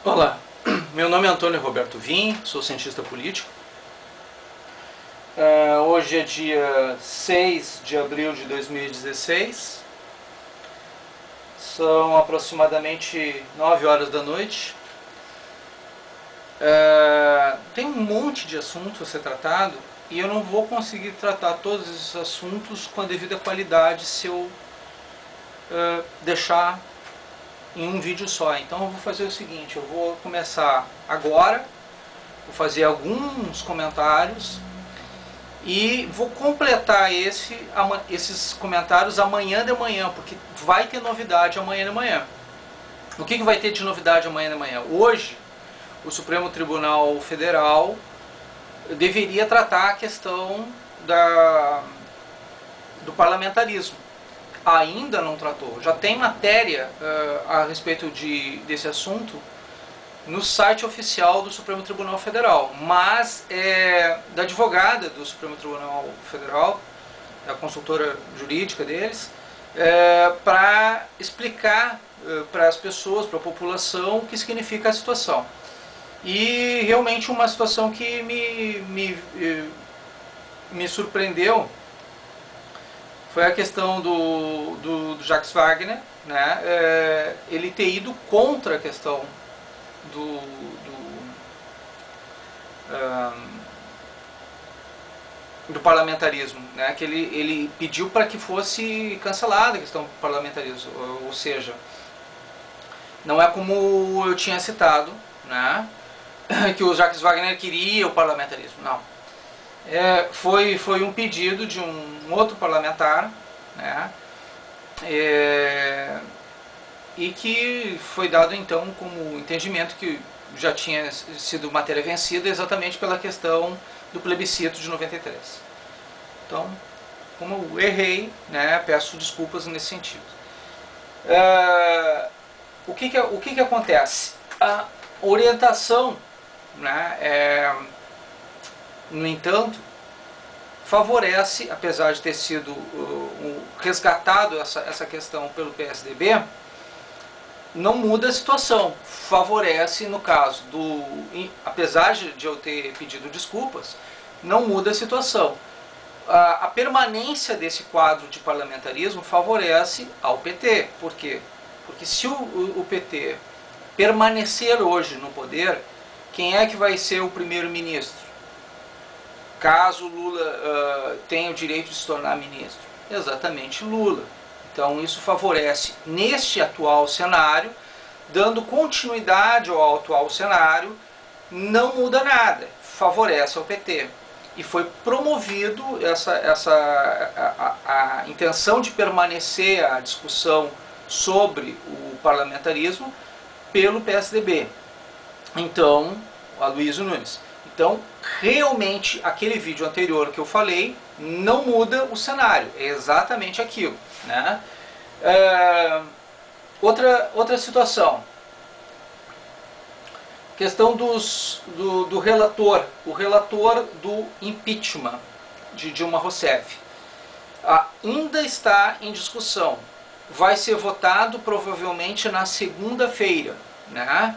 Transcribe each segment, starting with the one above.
Olá, meu nome é Antônio Roberto Vim, sou cientista político. Hoje é dia 6 de abril de 2016, são aproximadamente 9 horas da noite. Tem um monte de assuntos a ser tratado e eu não vou conseguir tratar todos esses assuntos com a devida qualidade se eu deixar em um vídeo só. Então eu vou fazer o seguinte, eu vou começar agora, vou fazer alguns comentários e vou completar esses comentários amanhã de manhã, porque vai ter novidade amanhã de manhã. O que vai ter de novidade amanhã de manhã? Hoje, o Supremo Tribunal Federal deveria tratar a questão do parlamentarismo. Ainda não tratou. Já tem matéria a respeito desse assunto no site oficial do Supremo Tribunal Federal, mas da advogada do Supremo Tribunal Federal, a consultora jurídica deles, para explicar para as pessoas, para a população, o que significa a situação. E realmente uma situação que me surpreendeu foi a questão do Jacques Wagner, né? Ele ter ido contra a questão do parlamentarismo, né? Que ele pediu para que fosse cancelada a questão do parlamentarismo, ou seja, não é como eu tinha citado, né? Que o Jacques Wagner queria o parlamentarismo, não. Foi um pedido de um outro parlamentar, né? E que foi dado então como entendimento que já tinha sido matéria vencida exatamente pela questão do plebiscito de 93. Então, como eu errei, né, peço desculpas nesse sentido. O que acontece? A orientação, né, no entanto, favorece, apesar de ter sido resgatado essa questão pelo PSDB, não muda a situação. Favorece, no caso apesar de eu ter pedido desculpas, não muda a situação. A permanência desse quadro de parlamentarismo favorece ao PT. Por quê? Porque se o PT permanecer hoje no poder, quem é que vai ser o primeiro-ministro? Caso Lula tenha o direito de se tornar ministro? Exatamente Lula. Então isso favorece neste atual cenário, dando continuidade ao atual cenário, não muda nada, favorece ao PT. E foi promovido a intenção de permanecer a discussão sobre o parlamentarismo pelo PSDB. Então, Aloysio Nunes. Então, realmente, aquele vídeo anterior que eu falei não muda o cenário, é exatamente aquilo, né? Outra situação, questão do relator, o relator do impeachment de Dilma Rousseff, ainda está em discussão, vai ser votado provavelmente na segunda-feira, né?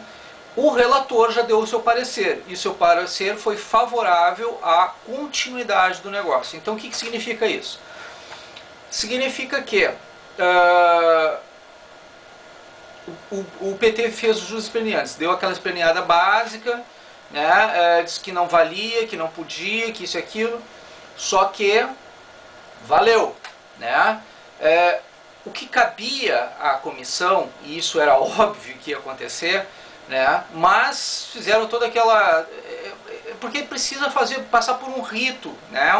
O relator já deu o seu parecer, e o seu parecer foi favorável à continuidade do negócio. Então o que significa isso? Significa que o PT fez os jus esperneantes, deu aquela esperneada básica, né, disse que não valia, que não podia, que isso e aquilo, só que valeu, né? O que cabia à comissão, e isso era óbvio que ia acontecer, né? Mas fizeram toda aquela... porque precisa passar por um rito, né?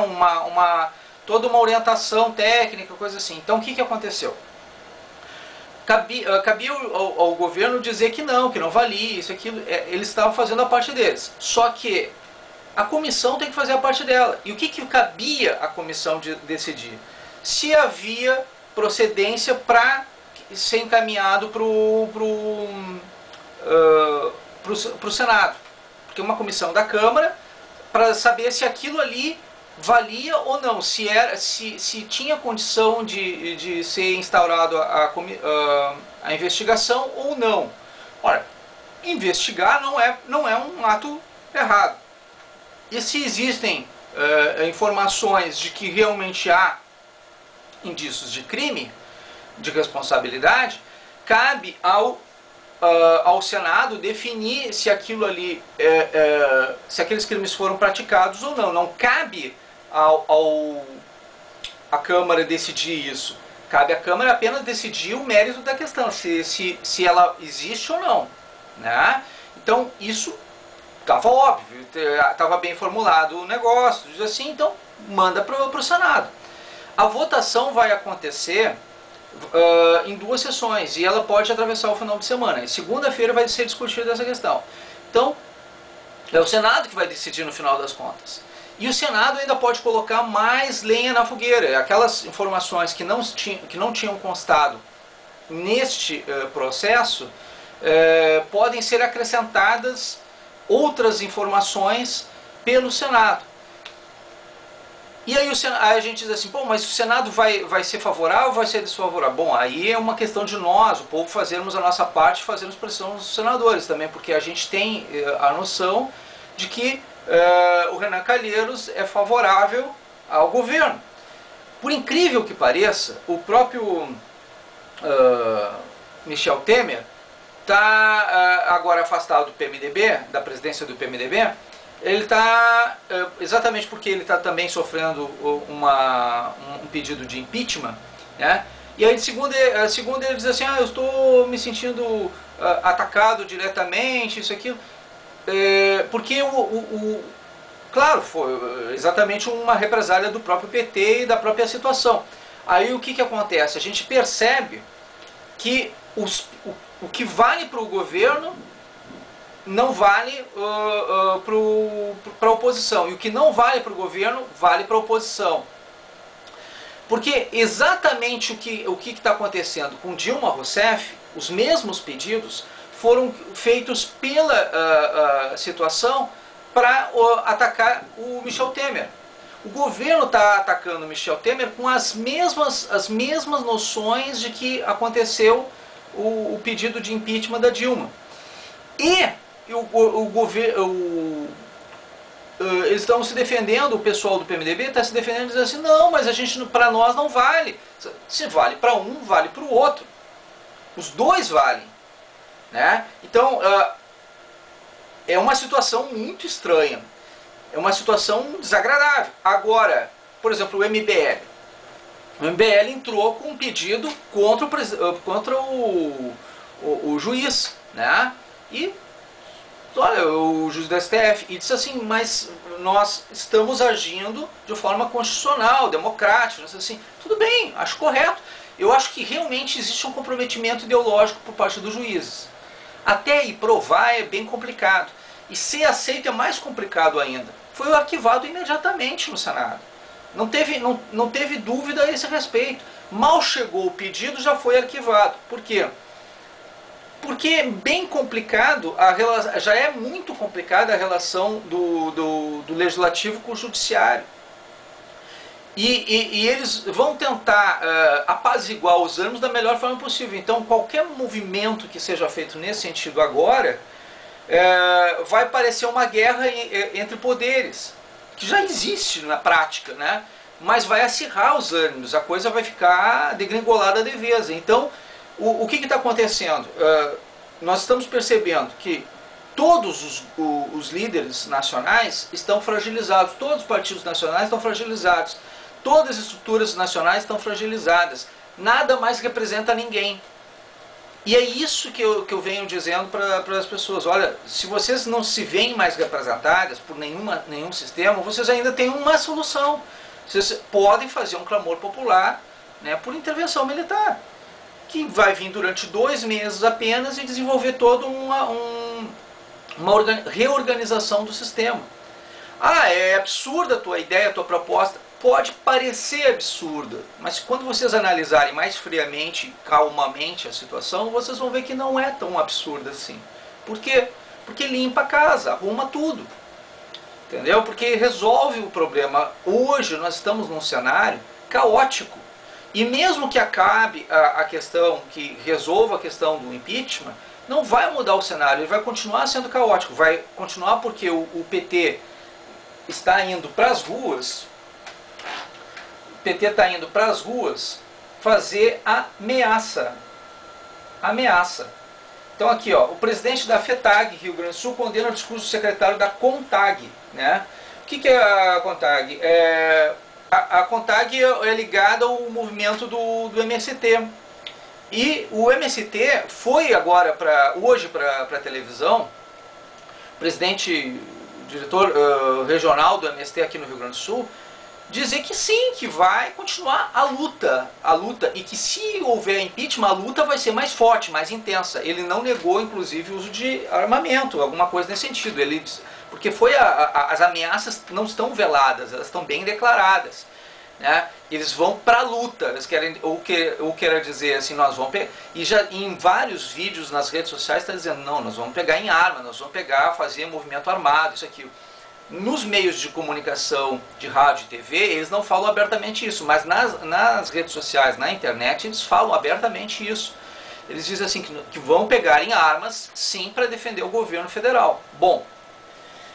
Toda uma orientação técnica, coisa assim. Então o que aconteceu? Cabia ao governo dizer que não valia, isso, aquilo. Eles estavam fazendo a parte deles. Só que a comissão tem que fazer a parte dela. E o que cabia à comissão decidir? Se havia procedência para ser encaminhado para o Senado, porque uma comissão da Câmara, para saber se aquilo ali valia ou não, se tinha condição de ser instaurado a investigação ou não. Ora, investigar não é um ato errado. E se existem informações de que realmente há indícios de crime, de responsabilidade, cabe ao Senado definir se aquilo ali, se aqueles crimes foram praticados ou não. Não cabe à Câmara decidir isso. Cabe à Câmara apenas decidir o mérito da questão, se ela existe ou não, né? Então isso estava óbvio, estava bem formulado o negócio, diz assim, então manda para o Senado. A votação vai acontecer em 2 sessões e ela pode atravessar o final de semana. E segunda-feira vai ser discutida essa questão. Então, é o Senado que vai decidir no final das contas. E o Senado ainda pode colocar mais lenha na fogueira. Aquelas informações que não tinham constado neste processo podem ser acrescentadas outras informações pelo Senado. E aí a gente diz assim, pô, mas o Senado vai ser favorável ou vai ser desfavorável? Bom, aí é uma questão de nós, o povo, fazermos a nossa parte, fazermos pressão nos senadores também, porque a gente tem a noção de que o Renan Calheiros é favorável ao governo. Por incrível que pareça, o próprio Michel Temer está agora afastado do PMDB, da presidência do PMDB. Ele está, exatamente porque ele está também sofrendo um pedido de impeachment, né? E aí, segundo ele diz assim, eu estou me sentindo atacado diretamente, isso aqui, porque claro, foi exatamente uma represália do próprio PT e da própria situação. Aí o que acontece? A gente percebe que o que vale para o governo não vale para a oposição. E o que não vale para o governo, vale para a oposição. Porque exatamente o que está acontecendo com Dilma Rousseff, os mesmos pedidos foram feitos pela situação para atacar o Michel Temer. O governo está atacando o Michel Temer com as mesmas noções de que aconteceu o pedido de impeachment da Dilma. E o governo, eles estão se defendendo, o pessoal do PMDB está se defendendo, dizendo assim, não, mas para nós não vale. Se vale para um, vale para o outro. Os dois valem, né? Então, é uma situação muito estranha. É uma situação desagradável. Agora, por exemplo, o MBL. O MBL entrou com um pedido contra o juiz, né? E olha, o juiz do STF, e disse assim, mas nós estamos agindo de forma constitucional, democrática, disse assim, tudo bem, acho correto. Eu acho que realmente existe um comprometimento ideológico por parte dos juízes. Até aí provar é bem complicado. E ser aceito é mais complicado ainda. Foi arquivado imediatamente no Senado. Não teve dúvida a esse respeito. Mal chegou o pedido, já foi arquivado. Por quê? Porque é bem complicado, já é muito complicada a relação do legislativo com o judiciário. E eles vão tentar apaziguar os ânimos da melhor forma possível. Então, qualquer movimento que seja feito nesse sentido agora, vai parecer uma guerra entre poderes, que já existe na prática, né? Mas vai acirrar os ânimos, a coisa vai ficar degringolada de vez. Então, o que está acontecendo? Nós estamos percebendo que todos os líderes nacionais estão fragilizados, todos os partidos nacionais estão fragilizados, todas as estruturas nacionais estão fragilizadas, nada mais representa ninguém. E é isso que eu venho dizendo para as pessoas, olha, se vocês não se veem mais representadas por nenhum sistema, vocês ainda têm uma solução. Vocês podem fazer um clamor popular, né, por intervenção militar, que vai vir durante 2 meses apenas e desenvolver toda uma reorganização do sistema. É absurda a tua ideia, a tua proposta. Pode parecer absurda, mas quando vocês analisarem mais friamente, calmamente a situação, vocês vão ver que não é tão absurda assim. Por quê? Porque limpa a casa, arruma tudo. Entendeu? Porque resolve o problema. Hoje nós estamos num cenário caótico. E mesmo que acabe a questão, que resolva a questão do impeachment, não vai mudar o cenário, ele vai continuar sendo caótico, vai continuar porque o PT está indo para as ruas, o PT está indo para as ruas fazer ameaça. Então aqui, ó, o presidente da FETAG, Rio Grande do Sul, condena o discurso do secretário da CONTAG, né? O que é a CONTAG? A CONTAG é ligada ao movimento do MST. E o MST foi agora, hoje, para a televisão, o presidente, o diretor regional do MST aqui no Rio Grande do Sul, dizer que sim, que vai continuar a luta, e que se houver impeachment, a luta vai ser mais forte, mais intensa. Ele não negou, inclusive, o uso de armamento, alguma coisa nesse sentido. Ele, porque as ameaças não estão veladas, elas estão bem declaradas. Né? Eles vão para a luta, eles querem, ou quer dizer assim, nós vamos pegar, e já em vários vídeos nas redes sociais está dizendo, não, nós vamos pegar em arma, nós vamos fazer movimento armado, isso aqui. Nos meios de comunicação de rádio e TV, eles não falam abertamente isso, mas nas redes sociais, na internet, eles falam abertamente isso. Eles dizem assim que vão pegar em armas, sim, para defender o governo federal. Bom,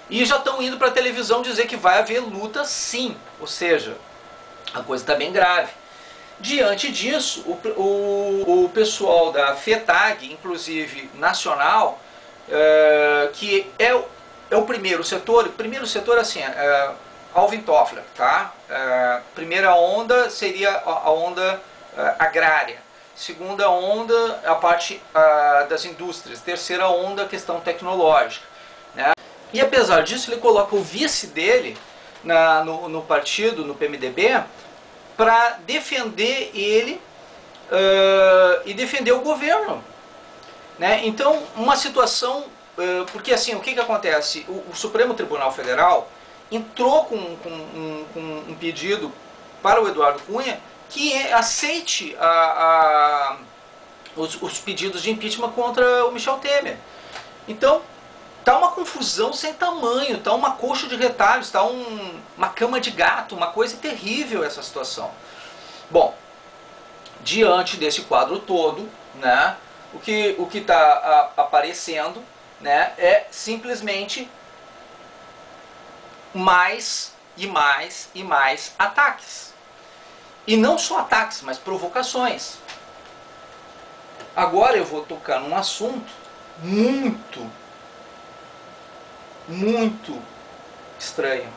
e já estão indo para a televisão dizer que vai haver luta, sim, ou seja, a coisa está bem grave. Diante disso, o pessoal da FETAG, inclusive nacional, que é o primeiro setor assim, Alvin Toffler, tá? Primeira onda seria a onda agrária, segunda onda a parte das indústrias, terceira onda a questão tecnológica, né? E apesar disso ele coloca o vice dele no partido, no PMDB, para defender ele e defender o governo, né? Então uma situação, porque assim, o que acontece? O Supremo Tribunal Federal entrou com um pedido para o Eduardo Cunha que aceite os pedidos de impeachment contra o Michel Temer. Então tá uma confusão sem tamanho, tá uma coxa de retalhos, tá uma cama de gato, uma coisa terrível essa situação. Bom, diante desse quadro todo, né, o que está aparecendo, né, é simplesmente mais e mais e mais ataques. E não só ataques, mas provocações. Agora eu vou tocar num assunto muito estranho.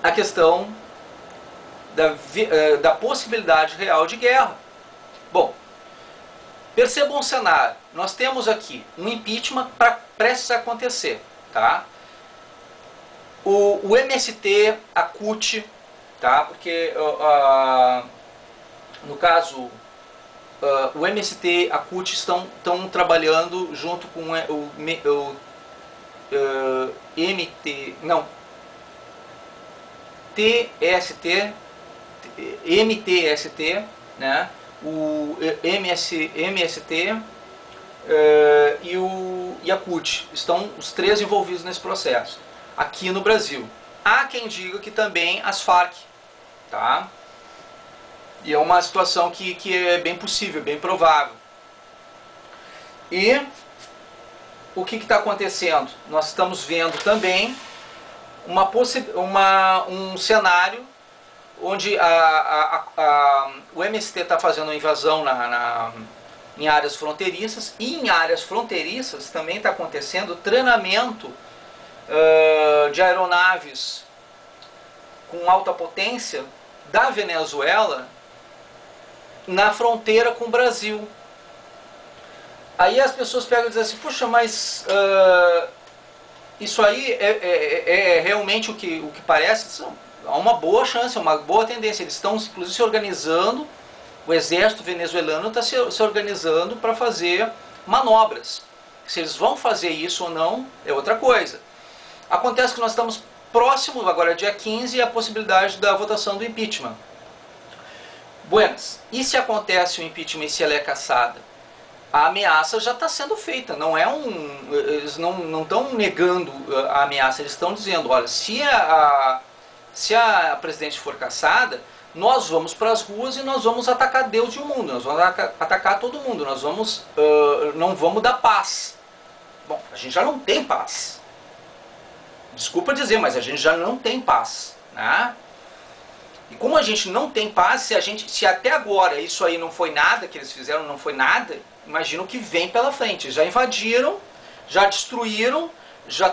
A questão da possibilidade real de guerra. Bom, percebam um cenário. Nós temos aqui um impeachment prestes a acontecer, tá? O MST, a CUT, tá? Porque no caso o MST, a CUT estão trabalhando junto com MTST, né? O MST e a CUT, estão os três envolvidos nesse processo, aqui no Brasil. Há quem diga que também as Farc, tá? E é uma situação que é bem possível, bem provável. E o que está acontecendo? Nós estamos vendo também um cenário onde o MST está fazendo uma invasão em áreas fronteiriças, e em áreas fronteiriças também está acontecendo treinamento de aeronaves com alta potência da Venezuela na fronteira com o Brasil. Aí as pessoas pegam e dizem assim, puxa, mas isso aí é realmente o que parece? Há uma boa chance, uma boa tendência. Eles estão inclusive se organizando, o exército venezuelano está se organizando para fazer manobras. Se eles vão fazer isso ou não é outra coisa. Acontece que nós estamos próximo, agora dia 15, a possibilidade da votação do impeachment. Buenas, e se acontece o impeachment e se ela é cassada? A ameaça já está sendo feita, eles não estão negando a ameaça, eles estão dizendo, olha, se a presidente for cassada, nós vamos para as ruas e nós vamos atacar Deus e o mundo, nós vamos atacar todo mundo, nós vamos, não vamos dar paz. Bom, a gente já não tem paz. Desculpa dizer, mas a gente já não tem paz, né? E como a gente não tem paz, se até agora isso aí não foi nada que eles fizeram, não foi nada, imagina o que vem pela frente. Já invadiram, já destruíram, já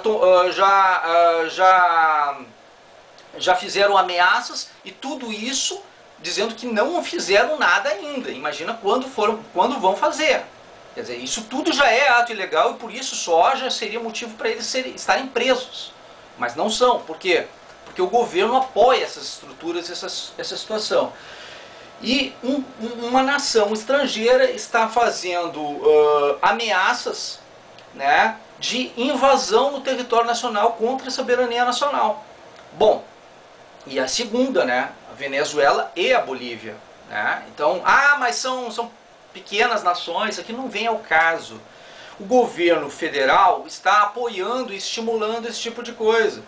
fizeram ameaças e tudo isso dizendo que não fizeram nada ainda. Imagina quando vão fazer. Quer dizer, isso tudo já é ato ilegal e por isso só já seria motivo para eles estarem presos. Mas não são. Por quê? Porque o governo apoia essas estruturas, essa situação. E uma nação estrangeira está fazendo ameaças, né, de invasão no território nacional contra a soberania nacional. Bom, e a segunda, né, a Venezuela e a Bolívia. Né? Então, mas são pequenas nações, isso aqui não vem ao caso. O governo federal está apoiando e estimulando esse tipo de coisa,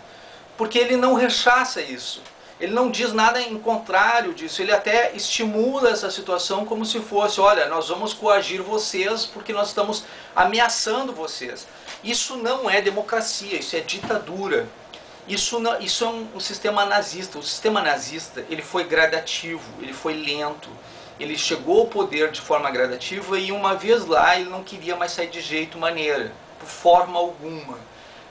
porque ele não rechaça isso. Ele não diz nada em contrário disso, ele até estimula essa situação como se fosse, olha, nós vamos coagir vocês porque nós estamos ameaçando vocês. Isso não é democracia, isso é ditadura. Isso é um sistema nazista. O sistema nazista, ele foi gradativo, ele foi lento. Ele chegou ao poder de forma gradativa e uma vez lá ele não queria mais sair de jeito maneira, por forma alguma.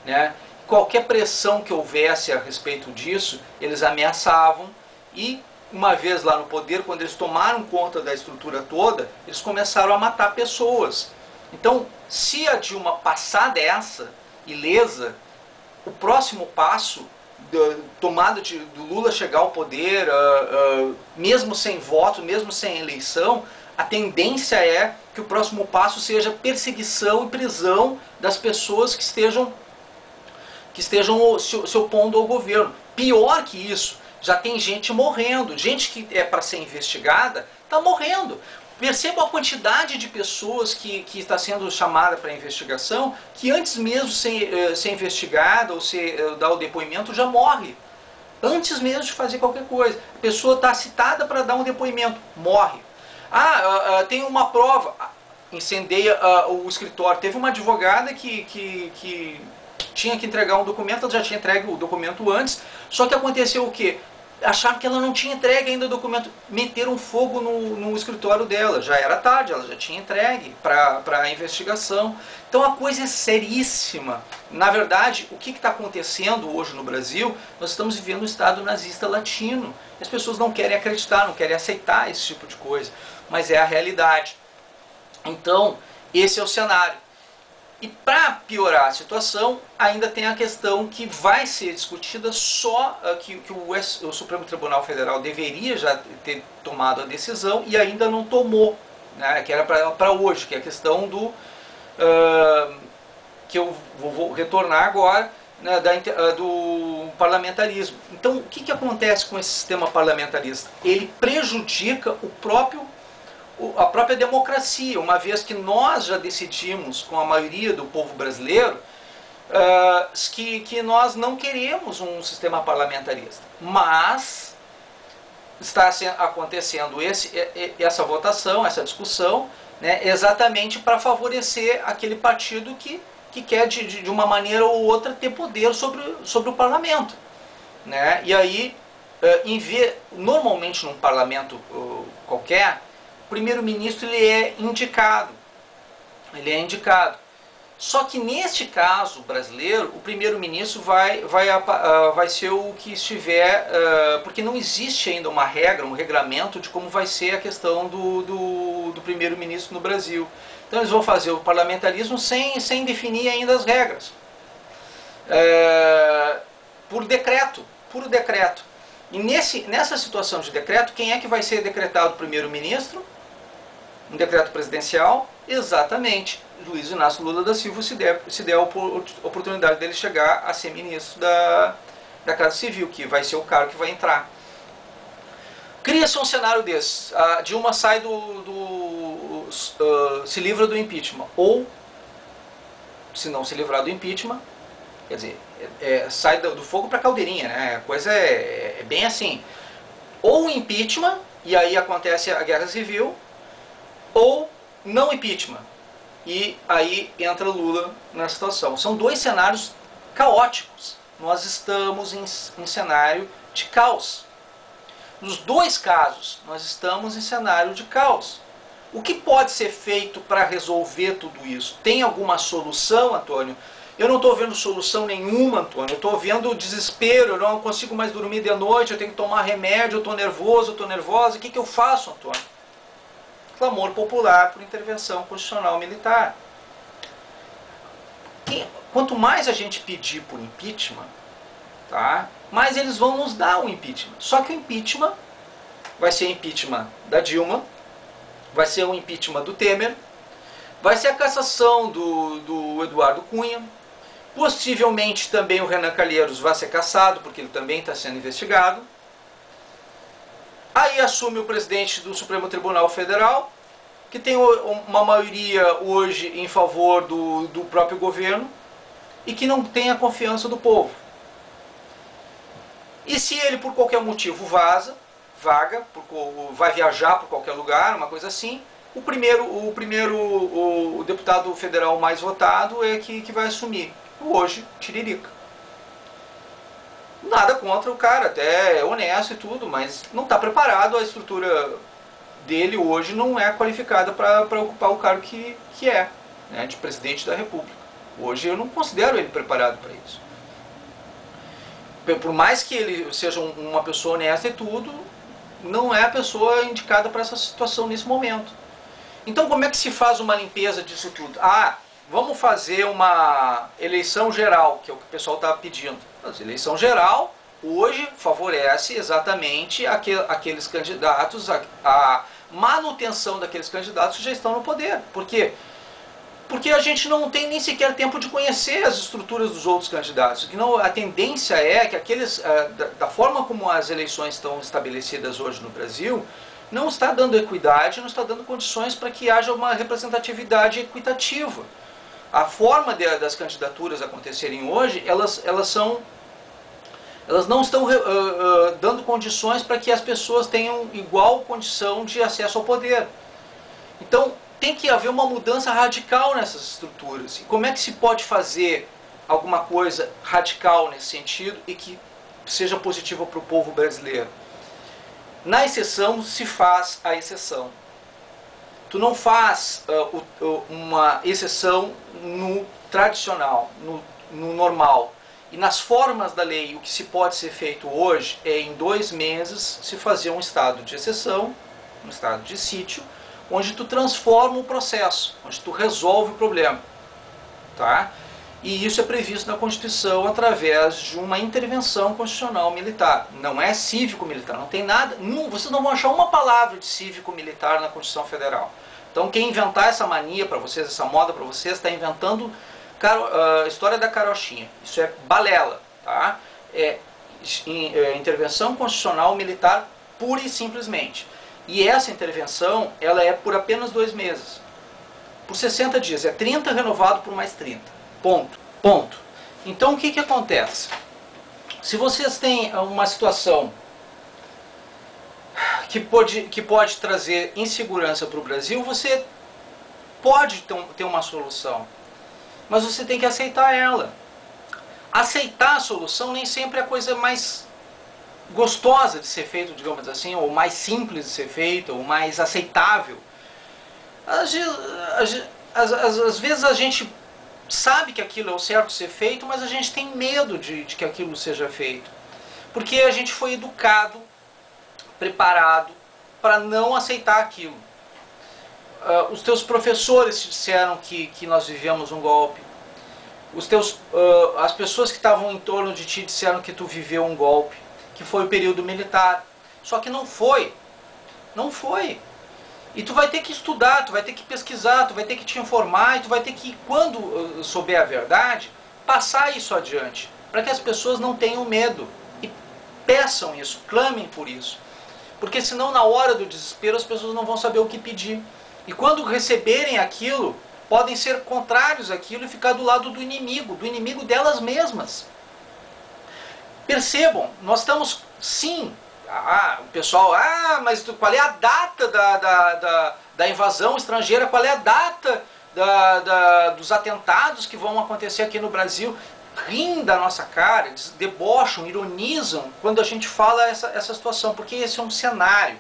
Né? Qualquer pressão que houvesse a respeito disso, eles ameaçavam e uma vez lá no poder, quando eles tomaram conta da estrutura toda, eles começaram a matar pessoas. Então, se a Dilma passar dessa, ilesa, o próximo passo, tomada do Lula chegar ao poder, mesmo sem voto, mesmo sem eleição, a tendência é que o próximo passo seja perseguição e prisão das pessoas que estejam se opondo ao governo. Pior que isso, já tem gente morrendo, gente que é para ser investigada, está morrendo. Perceba a quantidade de pessoas que está sendo chamada para investigação, que antes mesmo de ser investigada ou dar o depoimento já morre. Antes mesmo de fazer qualquer coisa. A pessoa está citada para dar um depoimento, morre. Tem uma prova, incendeia o escritório. Teve uma advogada que tinha que entregar um documento, ela já tinha entregue o documento antes, só que aconteceu o quê? Acharam que ela não tinha entregue ainda o documento, meteram fogo no escritório dela, já era tarde, ela já tinha entregue para a investigação. Então a coisa é seríssima. Na verdade, o que está acontecendo hoje no Brasil, nós estamos vivendo um estado nazista latino. As pessoas não querem acreditar, não querem aceitar esse tipo de coisa, mas é a realidade. Então, esse é o cenário. E para piorar a situação, ainda tem a questão que vai ser discutida que o Supremo Tribunal Federal deveria já ter tomado a decisão e ainda não tomou, né, que era para hoje, que é a questão que eu vou retornar agora, né, do parlamentarismo. Então, o que acontece com esse sistema parlamentarista? Ele prejudica a própria democracia, uma vez que nós já decidimos com a maioria do povo brasileiro que nós não queremos um sistema parlamentarista. Mas está acontecendo essa votação, essa discussão, né, exatamente para favorecer aquele partido que quer de uma maneira ou outra ter poder sobre o parlamento. Né? E aí, normalmente num parlamento qualquer, o primeiro-ministro ele é indicado. Só que neste caso brasileiro, o primeiro-ministro vai ser o que estiver, porque não existe ainda uma regra, um regramento de como vai ser a questão do primeiro-ministro no Brasil. Então eles vão fazer o parlamentarismo sem definir ainda as regras. Por decreto, puro decreto. E nessa situação de decreto, quem é que vai ser decretado primeiro-ministro? Um decreto presidencial? Exatamente, Luiz Inácio Lula da Silva, se der a oportunidade dele chegar a ser ministro da Casa Civil, que vai ser o cara que vai entrar. Cria-se um cenário desse, a Dilma sai se livra do impeachment, ou, se não se livrar do impeachment, quer dizer, sai do fogo para a caldeirinha, né? A coisa é bem assim. ou impeachment, e aí acontece a guerra civil, ou não impeachment, e aí entra Lula na situação. São dois cenários caóticos. Nós estamos em cenário de caos. Nos dois casos, nós estamos em cenário de caos. O que pode ser feito para resolver tudo isso? Tem alguma solução, Antônio? Eu não estou vendo solução nenhuma, Antônio. Eu estou vendo desespero, eu não consigo mais dormir de noite, eu tenho que tomar remédio, eu estou nervoso, eu estou nervosa. O que eu faço, Antônio? Clamor popular por intervenção constitucional militar. Quanto mais a gente pedir por impeachment, tá, mais eles vão nos dar o impeachment. Só que o impeachment vai ser impeachment da Dilma, vai ser o impeachment do Temer, vai ser a cassação do Eduardo Cunha, possivelmente também o Renan Calheiros vai ser cassado, porque ele também está sendo investigado. Aí assume o presidente do Supremo Tribunal Federal, que tem uma maioria hoje em favor do próprio governo e que não tem a confiança do povo. E se ele por qualquer motivo vaga, vai viajar por qualquer lugar, uma coisa assim, o deputado federal mais votado é que vai assumir. Hoje, Tiririca. Nada contra o cara, até é honesto e tudo, mas não está preparado, a estrutura dele hoje não é qualificada para ocupar o cargo que é, né, de presidente da República. Hoje eu não considero ele preparado para isso. Por mais que ele seja uma pessoa honesta e tudo, não é a pessoa indicada para essa situação nesse momento. Então como é que se faz uma limpeza disso tudo? Ah, vamos fazer uma eleição geral, que é o que o pessoal está pedindo. Mas a eleição geral hoje favorece exatamente aqueles candidatos, a manutenção daqueles candidatos que já estão no poder. Por quê? Porque a gente não tem nem sequer tempo de conhecer as estruturas dos outros candidatos. A tendência é que da forma como as eleições estão estabelecidas hoje no Brasil, não está dando equidade, não está dando condições para que haja uma representatividade equitativa. A forma das candidaturas acontecerem hoje, elas não estão dando condições para que as pessoas tenham igual condição de acesso ao poder. Então, tem que haver uma mudança radical nessas estruturas. E como é que se pode fazer alguma coisa radical nesse sentido e que seja positiva para o povo brasileiro? Na exceção se faz a exceção. Tu não faz uma exceção no tradicional, no normal. E nas formas da lei, o que se pode ser feito hoje é em 2 meses se fazer um estado de exceção, um estado de sítio, onde tu transforma o processo, onde tu resolve o problema. Tá? E isso é previsto na Constituição através de uma intervenção constitucional militar. Não é cívico-militar, não tem nada. Vocês não vão achar uma palavra de cívico-militar na Constituição Federal. Então quem inventar essa mania para vocês, essa moda para vocês, está inventando a história da carochinha. Isso é balela. Tá? Intervenção constitucional militar pura e simplesmente. E essa intervenção, ela é por apenas 2 meses. Por 60 dias. É 30 renovado por mais 30. Ponto. Então o que acontece? Se vocês têm uma situação que pode trazer insegurança para o Brasil, você pode ter uma solução. Mas você tem que aceitar ela. Aceitar a solução nem sempre é a coisa mais gostosa de ser feito, digamos assim, ou mais simples de ser feito, ou mais aceitável. Às vezes a gente sabe que aquilo é o certo de ser feito, mas a gente tem medo de que aquilo seja feito. Porque a gente foi educado, preparado para não aceitar aquilo. Os teus professores te disseram que nós vivemos um golpe. As pessoas que estavam em torno de ti disseram que tu viveu um golpe, que foi o período militar. Só que não foi. Não foi. E tu vai ter que estudar, tu vai ter que pesquisar, tu vai ter que te informar, e tu vai ter que, quando souber a verdade, passar isso adiante, para que as pessoas não tenham medo e peçam isso, clamem por isso. Porque senão na hora do desespero as pessoas não vão saber o que pedir. E quando receberem aquilo, podem ser contrários àquilo e ficar do lado do inimigo delas mesmas. Percebam, nós estamos sim o pessoal, mas qual é a data da invasão estrangeira, qual é a data dos atentados que vão acontecer aqui no Brasil? Riem da nossa cara, debocham, ironizam quando a gente fala essa situação, porque esse é um cenário.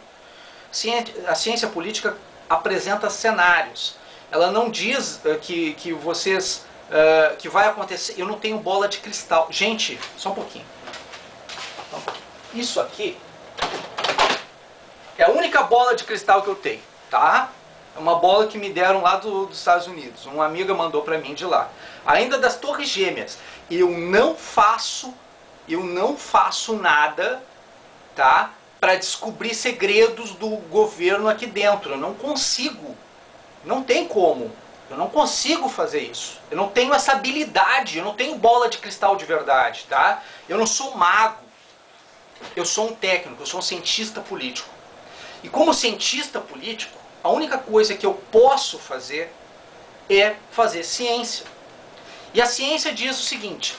A ciência política apresenta cenários. Ela não diz que vocês, que vai acontecer. Eu não tenho bola de cristal. Gente, só um pouquinho. Isso aqui é a única bola de cristal que eu tenho, tá? É uma bola que me deram lá dos Estados Unidos. Uma amiga mandou para mim de lá. Ainda das Torres Gêmeas. Eu não faço nada, tá? Para descobrir segredos do governo aqui dentro. Eu não consigo. Não tem como. Eu não consigo fazer isso. Eu não tenho essa habilidade. Eu não tenho bola de cristal de verdade, tá? Eu não sou mago. Eu sou um técnico. Eu sou um cientista político. E como cientista político, a única coisa que eu posso fazer é fazer ciência. E a ciência diz o seguinte,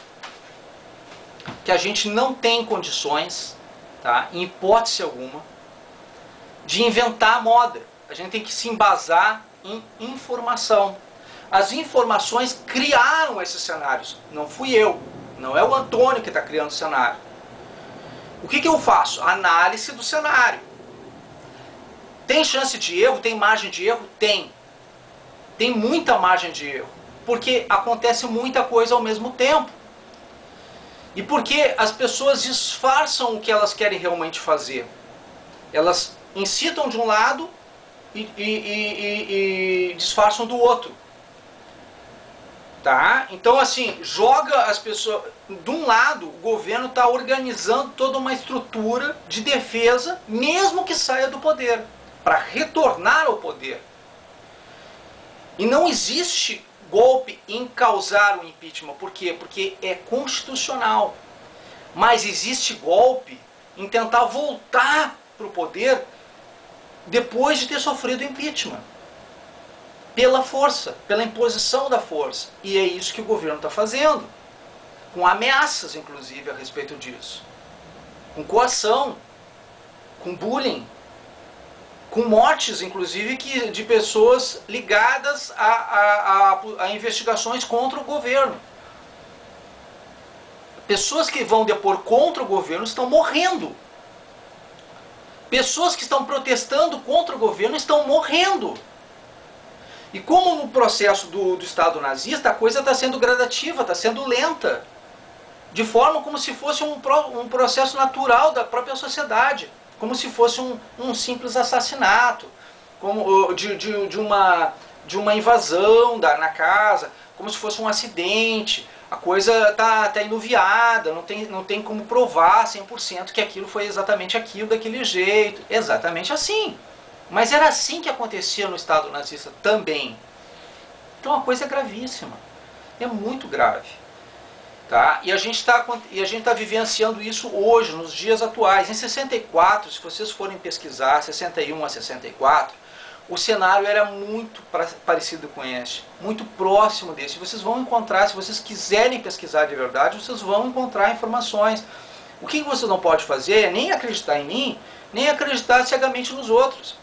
que a gente não tem condições, tá, em hipótese alguma, de inventar moda. A gente tem que se embasar em informação. As informações criaram esses cenários. Não fui eu, não é o Antônio que está criando o cenário. O que eu faço? Análise do cenário. Tem chance de erro? Tem margem de erro? Tem. Tem muita margem de erro. Porque acontece muita coisa ao mesmo tempo. E porque as pessoas disfarçam o que elas querem realmente fazer. Elas incitam de um lado e disfarçam do outro. Tá? Então, assim, joga as pessoas... De um lado, o governo está organizando toda uma estrutura de defesa, mesmo que saia do poder, para retornar ao poder. E não existe golpe em causar o impeachment. Por quê? Porque é constitucional. Mas existe golpe em tentar voltar para o poder depois de ter sofrido impeachment. Pela força, pela imposição da força. E é isso que o governo está fazendo. Com ameaças, inclusive, a respeito disso. Com coação, com bullying, com mortes, inclusive, de pessoas ligadas a investigações contra o governo. Pessoas que vão depor contra o governo estão morrendo. Pessoas que estão protestando contra o governo estão morrendo. E como no processo do Estado nazista, a coisa está sendo gradativa, está sendo lenta. De forma como se fosse um processo natural da própria sociedade. Como se fosse um simples assassinato, como de uma invasão na casa, como se fosse um acidente. A coisa está enuviada, não tem como provar 100% que aquilo foi exatamente aquilo, daquele jeito. Exatamente assim. Mas era assim que acontecia no Estado nazista também. Então a coisa é gravíssima. É muito grave. Tá? E a gente está vivenciando isso hoje, nos dias atuais. Em 64, se vocês forem pesquisar, 61 a 64, o cenário era muito parecido com esse, muito próximo desse. Vocês vão encontrar, se vocês quiserem pesquisar de verdade, vocês vão encontrar informações. O que você não pode fazer é nem acreditar em mim, nem acreditar cegamente nos outros.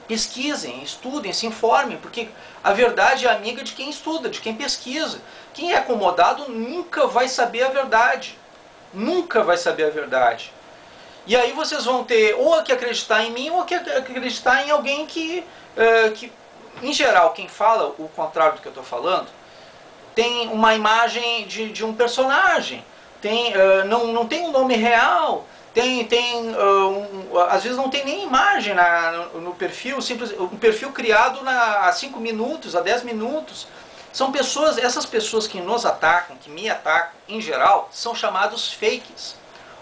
Pesquisem, estudem, se informem, porque a verdade é amiga de quem estuda, de quem pesquisa. Quem é acomodado nunca vai saber a verdade. Nunca vai saber a verdade. E aí vocês vão ter ou que acreditar em mim ou que acreditar em alguém que em geral, quem fala o contrário do que eu estou falando, tem uma imagem de um personagem, não tem um nome real, às vezes não tem nem imagem no perfil, um perfil criado há 5 minutos, há 10 minutos. São pessoas, essas pessoas que nos atacam, que me atacam, em geral, são chamados fakes.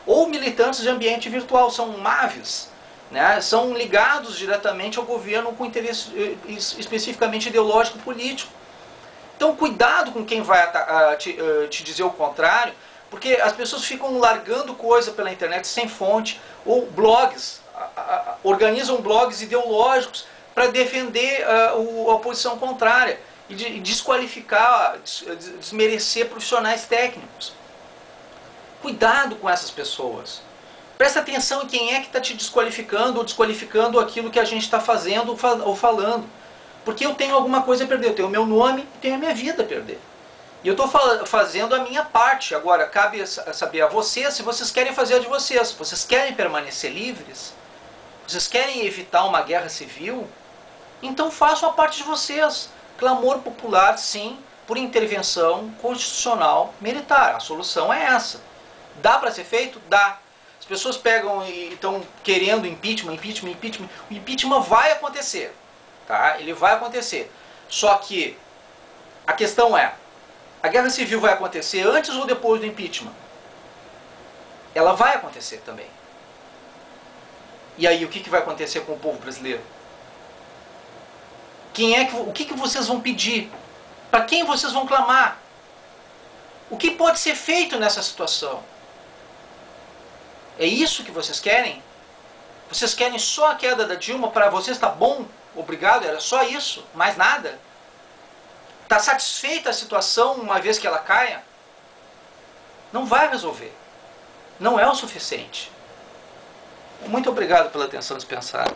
Ou militantes de ambiente virtual, são MAVs, né? São ligados diretamente ao governo com interesse especificamente ideológico político. Então cuidado com quem vai te dizer o contrário, porque as pessoas ficam largando coisa pela internet sem fonte, ou blogs, organizam blogs ideológicos para defender a posição contrária e desqualificar, desmerecer profissionais técnicos. Cuidado com essas pessoas. Presta atenção em quem é que está te desqualificando ou desqualificando aquilo que a gente está fazendo ou falando. Porque eu tenho alguma coisa a perder, eu tenho o meu nome e tenho a minha vida a perder. E eu estou fazendo a minha parte. Agora, cabe saber a vocês se vocês querem fazer a de vocês. Vocês querem permanecer livres? Vocês querem evitar uma guerra civil? Então façam a parte de vocês. Clamor popular, sim, por intervenção constitucional militar. A solução é essa. Dá para ser feito? Dá. As pessoas pegam e estão querendo impeachment. O impeachment vai acontecer. Tá? Ele vai acontecer. Só que a questão é, a guerra civil vai acontecer antes ou depois do impeachment? Ela vai acontecer também. E aí, o que vai acontecer com o povo brasileiro? O que vocês vão pedir? Para quem vocês vão clamar? O que pode ser feito nessa situação? É isso que vocês querem? Vocês querem só a queda da Dilma? Para vocês está bom? Obrigado, era só isso? Mais nada? Está satisfeita a situação uma vez que ela caia? Não vai resolver. Não é o suficiente. Muito obrigado pela atenção dispensada.